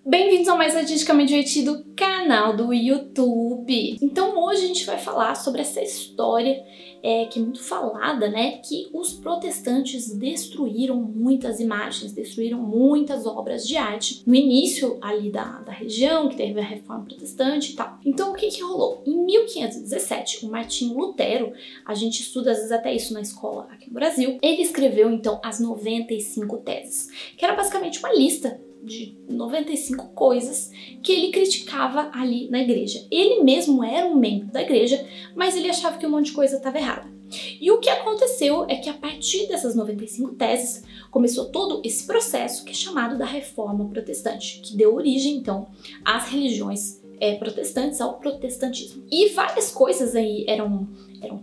Bem-vindos ao mais artisticamente divertido canal do YouTube. Então hoje a gente vai falar sobre essa história que é muito falada, né? Que os protestantes destruíram muitas imagens, destruíram muitas obras de arte no início ali da região, que teve a Reforma Protestante e tal. Então o que rolou? Em 1517, o Martinho Lutero, a gente estuda às vezes até isso na escola aqui no Brasil, ele escreveu então as 95 teses, que era basicamente uma lista de 95 coisas que ele criticava ali na igreja. Ele mesmo era um membro da igreja, mas ele achava que um monte de coisa estava errada. E o que aconteceu é que a partir dessas 95 teses começou todo esse processo que é chamado da Reforma Protestante, que deu origem então às religiões protestantes, ao protestantismo. E várias coisas aí eram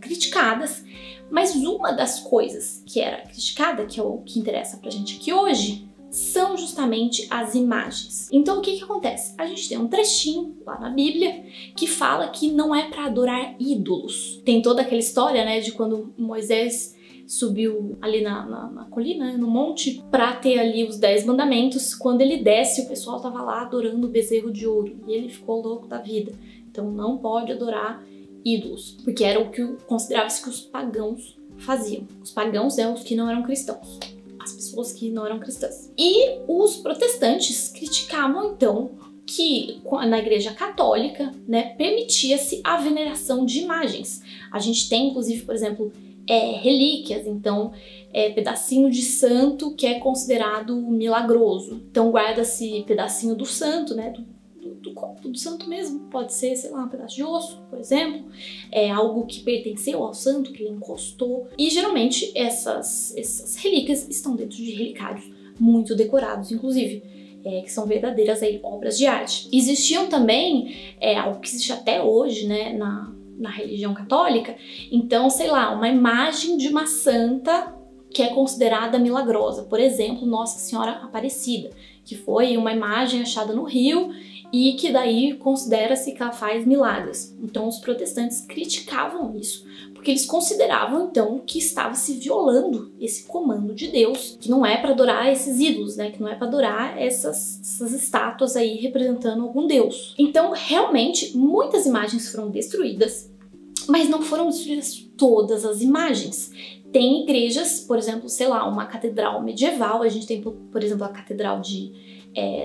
criticadas, mas uma das coisas que era criticada, que é o que interessa pra gente aqui hoje, são justamente as imagens. Então o que acontece? A gente tem um trechinho lá na Bíblia que fala que não é para adorar ídolos. Tem toda aquela história, né, de quando Moisés subiu ali na colina, no monte, para ter ali os 10 mandamentos. Quando ele desce, o pessoal tava lá adorando o bezerro de ouro e ele ficou louco da vida. Então não pode adorar ídolos, porque era o que considerava-se que os pagãos faziam. Os pagãos os que não eram cristãos. As pessoas que não eram cristãs. E os protestantes criticavam então que na Igreja Católica, né, permitia-se a veneração de imagens. A gente tem inclusive, por exemplo, relíquias, então pedacinho de santo que é considerado milagroso. Então guarda-se pedacinho do santo, né, do corpo do santo mesmo, pode ser, sei lá, um pedaço de osso, por exemplo, algo que pertenceu ao santo, que ele encostou. E geralmente essas relíquias estão dentro de relicários muito decorados, inclusive, que são verdadeiras obras de arte. Existiam também, algo que existe até hoje, né, na religião católica, então, sei lá, uma imagem de uma santa que é considerada milagrosa, por exemplo, Nossa Senhora Aparecida, que foi uma imagem achada no Rio e que daí considera-se que ela faz milagres. Então os protestantes criticavam isso, porque eles consideravam então que estava se violando esse comando de Deus, que não é para adorar esses ídolos, né, que não é para adorar essas estátuas aí representando algum deus. Então realmente muitas imagens foram destruídas, mas não foram destruídas todas as imagens. Tem igrejas, por exemplo, sei lá, uma catedral medieval, a gente tem, por exemplo, a Catedral de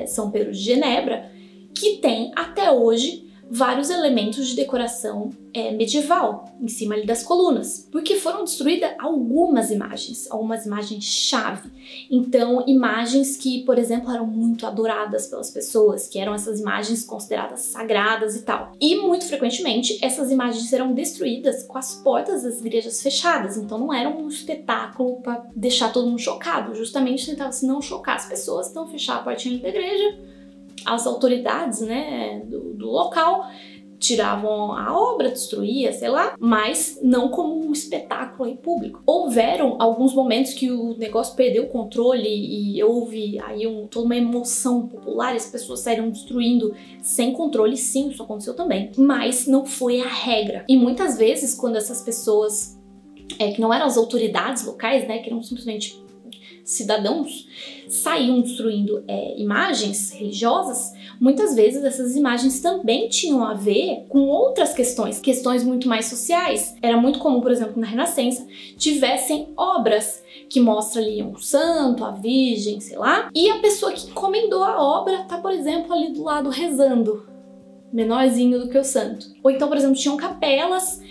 São Pedro de Genebra, que tem até hoje vários elementos de decoração medieval em cima ali das colunas, porque foram destruídas algumas imagens-chave. Então, imagens que, por exemplo, eram muito adoradas pelas pessoas, que eram essas imagens consideradas sagradas e tal. E, muito frequentemente, essas imagens eram destruídas com as portas das igrejas fechadas, então não era um espetáculo para deixar todo mundo chocado, justamente tentava-se não chocar as pessoas, então fechar a portinha da igreja. As autoridades, né, do local tiravam a obra, destruía, sei lá, mas não como um espetáculo aí público. Houveram alguns momentos que o negócio perdeu o controle e houve aí toda uma emoção popular, as pessoas saíram destruindo sem controle, sim, isso aconteceu também, mas não foi a regra. E muitas vezes, quando essas pessoas, que não eram as autoridades locais, né, que eram simplesmente cidadãos, saíam destruindo imagens religiosas, muitas vezes essas imagens também tinham a ver com outras questões muito mais sociais. Era muito comum, por exemplo, na Renascença, tivessem obras que mostram ali um santo, a virgem, sei lá, e a pessoa que encomendou a obra tá, por exemplo, ali do lado rezando, menorzinho do que o santo. Ou então, por exemplo, tinham capelas.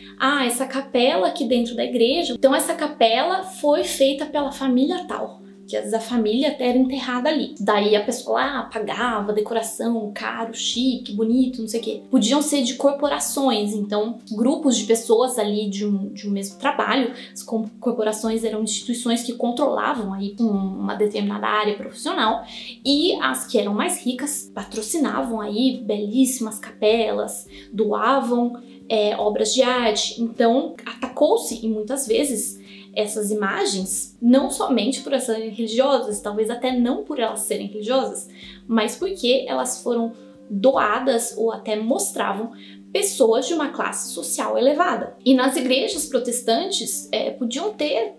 Essa capela aqui dentro da igreja, então essa capela foi feita pela família tal, que às vezes a família até era enterrada ali. Daí a pessoa lá pagava decoração, caro, chique, bonito, não sei o quê. Podiam ser de corporações, então grupos de pessoas ali de um mesmo trabalho. As corporações eram instituições que controlavam aí uma determinada área profissional, e as que eram mais ricas patrocinavam aí belíssimas capelas, doavam obras de arte. Então atacou-se, e muitas vezes, essas imagens, não somente por elas serem religiosas, talvez até não por elas serem religiosas, mas porque elas foram doadas ou até mostravam pessoas de uma classe social elevada. E nas igrejas protestantes podiam ter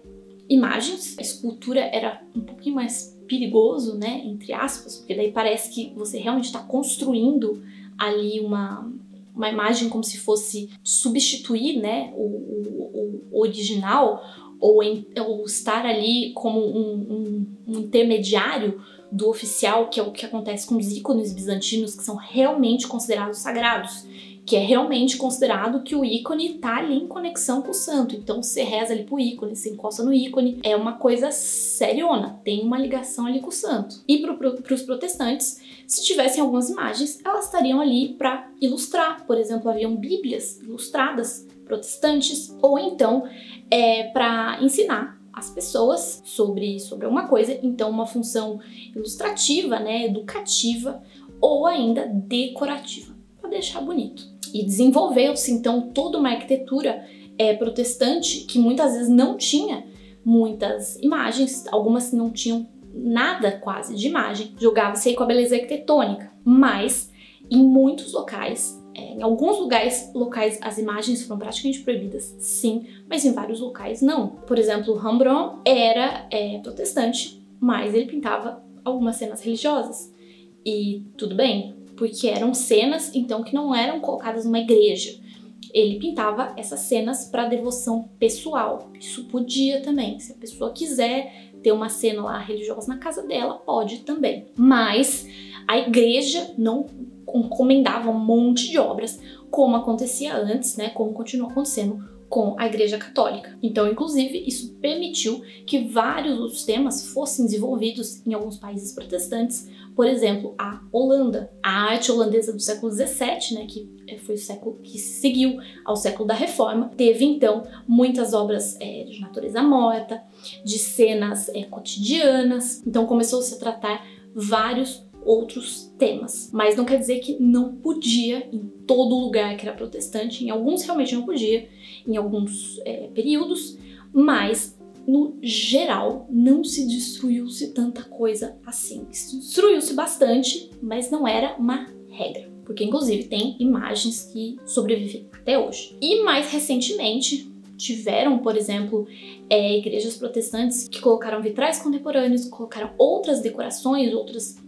imagens, a escultura era um pouquinho mais perigoso, né, entre aspas, porque daí parece que você realmente está construindo ali uma imagem como se fosse substituir, né, o original, ou estar ali como um intermediário do oficial, que é o que acontece com os ícones bizantinos, que são realmente considerados sagrados, que é realmente considerado que o ícone tá ali em conexão com o santo. Então você reza ali pro ícone, você encosta no ícone, é uma coisa seriona, tem uma ligação ali com o santo. E pros protestantes, se tivessem algumas imagens, elas estariam ali para ilustrar. Por exemplo, haviam bíblias ilustradas protestantes, ou então para ensinar as pessoas sobre alguma coisa, então uma função ilustrativa, né, educativa, ou ainda decorativa, para deixar bonito. E desenvolveu-se então toda uma arquitetura protestante que muitas vezes não tinha muitas imagens, algumas não tinham nada quase de imagem, jogava-se aí com a beleza arquitetônica, mas em muitos locais, em alguns locais as imagens foram praticamente proibidas, sim, mas em vários locais não. Por exemplo, Rembrandt era protestante, mas ele pintava algumas cenas religiosas. E tudo bem, porque eram cenas, então, que não eram colocadas numa igreja. Ele pintava essas cenas para devoção pessoal. Isso podia também. Se a pessoa quiser ter uma cena lá religiosa na casa dela, pode também. Mas a igreja não encomendava um monte de obras, como acontecia antes, né? Como continua acontecendo com a Igreja Católica. Então, inclusive, isso permitiu que vários outros temas fossem desenvolvidos em alguns países protestantes, por exemplo, a Holanda. A arte holandesa do século XVII, né, que foi o século que se seguiu ao século da Reforma, teve então muitas obras de natureza morta, de cenas cotidianas, então começou-se a tratar vários outros temas. Mas não quer dizer que não podia em todo lugar que era protestante, em alguns realmente não podia, em alguns períodos, mas no geral não se destruiu-se tanta coisa assim. Destruiu-se bastante, mas não era uma regra, porque inclusive tem imagens que sobrevivem até hoje. E mais recentemente tiveram, por exemplo, igrejas protestantes que colocaram vitrais contemporâneos, colocaram outras decorações, outras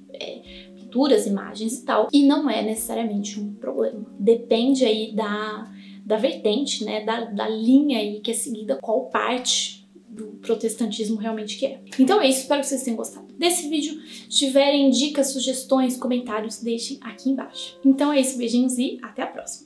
pinturas, imagens e tal, e não é necessariamente um problema. Depende aí da vertente, né, da linha aí que é seguida, qual parte do protestantismo realmente que é. Então é isso, espero que vocês tenham gostado desse vídeo. Se tiverem dicas, sugestões, comentários, deixem aqui embaixo. Então é isso, beijinhos e até a próxima!